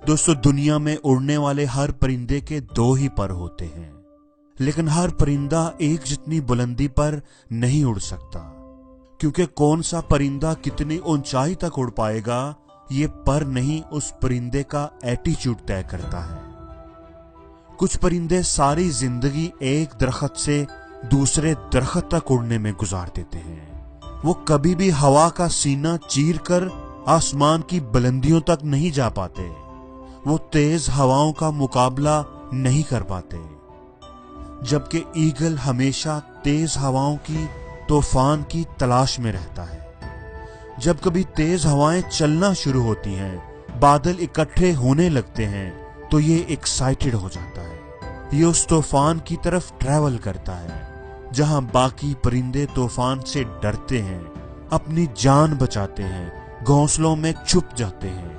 दोस्तों, दुनिया में उड़ने वाले हर परिंदे के दो ही पर होते हैं, लेकिन हर परिंदा एक जितनी बुलंदी पर नहीं उड़ सकता, क्योंकि कौन सा परिंदा कितनी ऊंचाई तक उड़ पाएगा ये पर नहीं, उस परिंदे का एटीट्यूड तय करता है। कुछ परिंदे सारी जिंदगी एक दरख्त से दूसरे दरख्त तक उड़ने में गुजार देते हैं। वो कभी भी हवा का सीना चीर कर आसमान की बुलंदियों तक नहीं जा पाते। वो तेज हवाओं का मुकाबला नहीं कर पाते, जबकि ईगल हमेशा तेज हवाओं की, तूफान की तलाश में रहता है। जब कभी तेज हवाएं चलना शुरू होती हैं, बादल इकट्ठे होने लगते हैं, तो ये एक्साइटेड हो जाता है। ये उस तूफान की तरफ ट्रैवल करता है जहां बाकी परिंदे तूफान से डरते हैं, अपनी जान बचाते हैं, घोंसलों में छुप जाते हैं।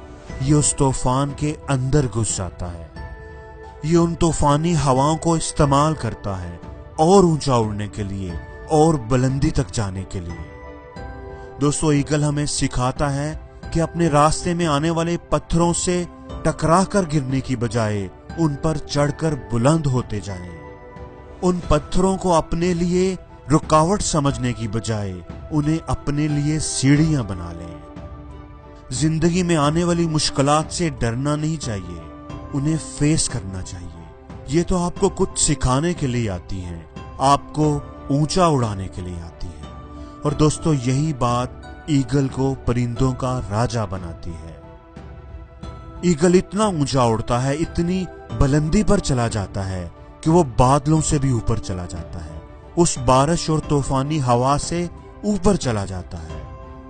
ये उस तूफान के अंदर घुस जाता है। ये उन तूफानी हवाओं को इस्तेमाल करता है और ऊंचा उड़ने के लिए और बुलंदी तक जाने के लिए। दोस्तों, ईगल हमें सिखाता है कि अपने रास्ते में आने वाले पत्थरों से टकरा कर गिरने की बजाय उन पर चढ़कर बुलंद होते जाएं। उन पत्थरों को अपने लिए रुकावट समझने की बजाय उन्हें अपने लिए सीढ़ियां बना लें। जिंदगी में आने वाली मुश्किलात से डरना नहीं चाहिए, उन्हें फेस करना चाहिए। ये तो आपको कुछ सिखाने के लिए आती हैं, आपको ऊंचा उड़ाने के लिए आती है। और दोस्तों, यही बात ईगल को परिंदों का राजा बनाती है। ईगल इतना ऊंचा उड़ता है, इतनी बुलंदी पर चला जाता है कि वो बादलों से भी ऊपर चला जाता है, उस बारिश और तूफानी हवा से ऊपर चला जाता है।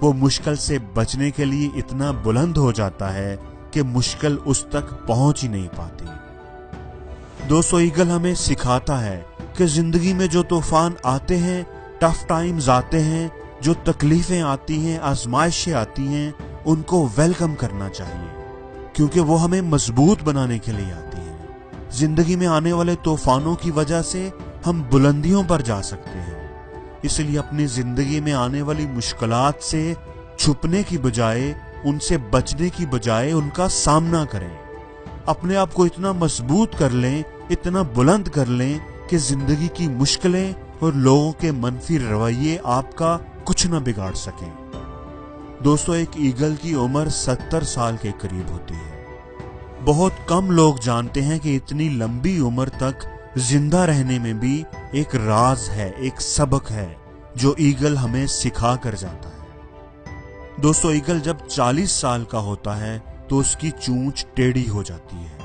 वो मुश्किल से बचने के लिए इतना बुलंद हो जाता है कि मुश्किल उस तक पहुंच ही नहीं पाती। दोस्तों, ईगल हमें सिखाता है कि जिंदगी में जो तूफान आते हैं, टफ टाइम्स आते हैं, जो तकलीफें आती हैं, आजमाइशें आती हैं, उनको वेलकम करना चाहिए, क्योंकि वो हमें मजबूत बनाने के लिए आती हैं। जिंदगी में आने वाले तूफानों की वजह से हम बुलंदियों पर जा सकते हैं। इसलिए अपनी जिंदगी में आने वाली मुश्किलात से छुपने की बजाय, उनसे बचने की बजाय उनका सामना करें। अपने आप को इतना मजबूत कर लें, इतना बुलंद कर लें कि जिंदगी की मुश्किलें और लोगों के मनफी रवैये आपका कुछ न बिगाड़ सकें। दोस्तों, एक ईगल की उम्र 70 साल के करीब होती है। बहुत कम लोग जानते हैं कि इतनी लंबी उम्र तक जिंदा रहने में भी एक राज है, एक सबक है जो ईगल हमें सिखा कर जाता है। दोस्तों, ईगल जब 40 साल का होता है तो उसकी चोंच टेढ़ी हो जाती है,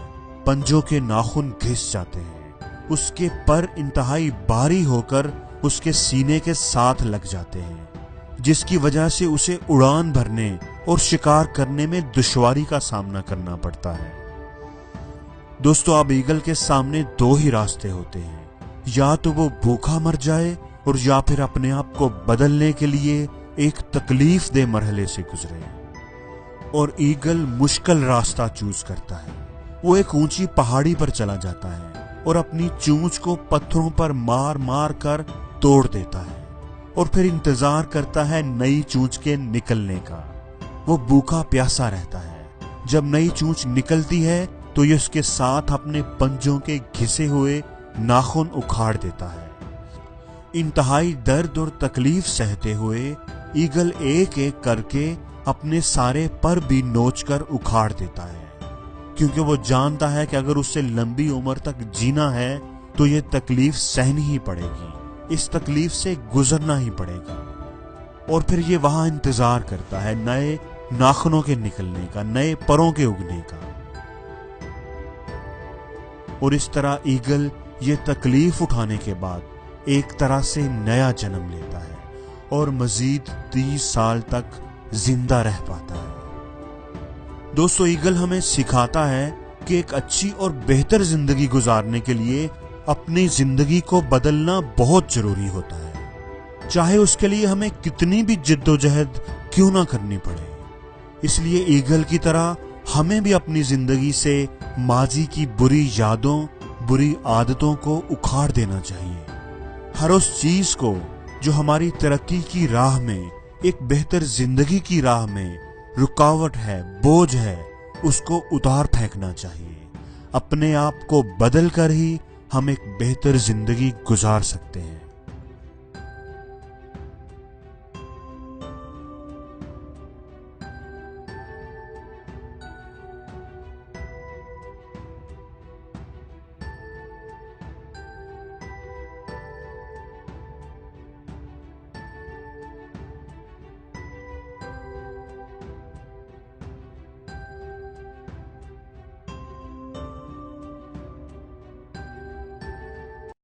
पंजों के नाखून घिस जाते हैं, उसके पर इंतहाई भारी होकर उसके सीने के साथ लग जाते हैं, जिसकी वजह से उसे उड़ान भरने और शिकार करने में दुश्वारी का सामना करना पड़ता है। दोस्तों, अब ईगल के सामने दो ही रास्ते होते हैं, या तो वो भूखा मर जाए और या फिर अपने आप को बदलने के लिए एक तकलीफ दे मरहले से गुजरे। और ईगल मुश्किल रास्ता चूज करता है। वो एक ऊंची पहाड़ी पर चला जाता है और अपनी चोंच को पत्थरों पर मार मार कर तोड़ देता है और फिर इंतजार करता है नई चोंच के निकलने का। वो भूखा प्यासा रहता है। जब नई चोंच निकलती है तो ये उसके साथ अपने पंजों के घिसे हुए नाखून उखाड़ देता है। इंतहाई दर्द और तकलीफ सहते हुए ईगल एक एक करके अपने सारे पर भी नोचकर उखाड़ देता है, क्योंकि वो जानता है कि अगर उसे लंबी उम्र तक जीना है तो ये तकलीफ सहनी ही पड़ेगी, इस तकलीफ से गुजरना ही पड़ेगा। और फिर ये वहां इंतजार करता है नए नाखूनों के निकलने का, नए परों के उगने का। और इस तरह ईगल ये तकलीफ उठाने के बाद एक तरह से नया जन्म लेता है और मजीद 30 साल तक जिंदा रह पाता है। दोस्तों, ईगल हमें सिखाता है कि एक अच्छी और बेहतर जिंदगी गुजारने के लिए अपनी जिंदगी को बदलना बहुत जरूरी होता है, चाहे उसके लिए हमें कितनी भी जिद्दोजहद क्यों ना करनी पड़े। इसलिए ईगल की तरह हमें भी अपनी जिंदगी से माजी की बुरी यादों, बुरी आदतों को उखाड़ देना चाहिए। हर उस चीज को जो हमारी तरक्की की राह में, एक बेहतर जिंदगी की राह में रुकावट है, बोझ है, اس کو اتار پھینکنا چاہیے۔ اپنے آپ کو بدل کر ہی ہم ایک بہتر زندگی گزار سکتے ہیں۔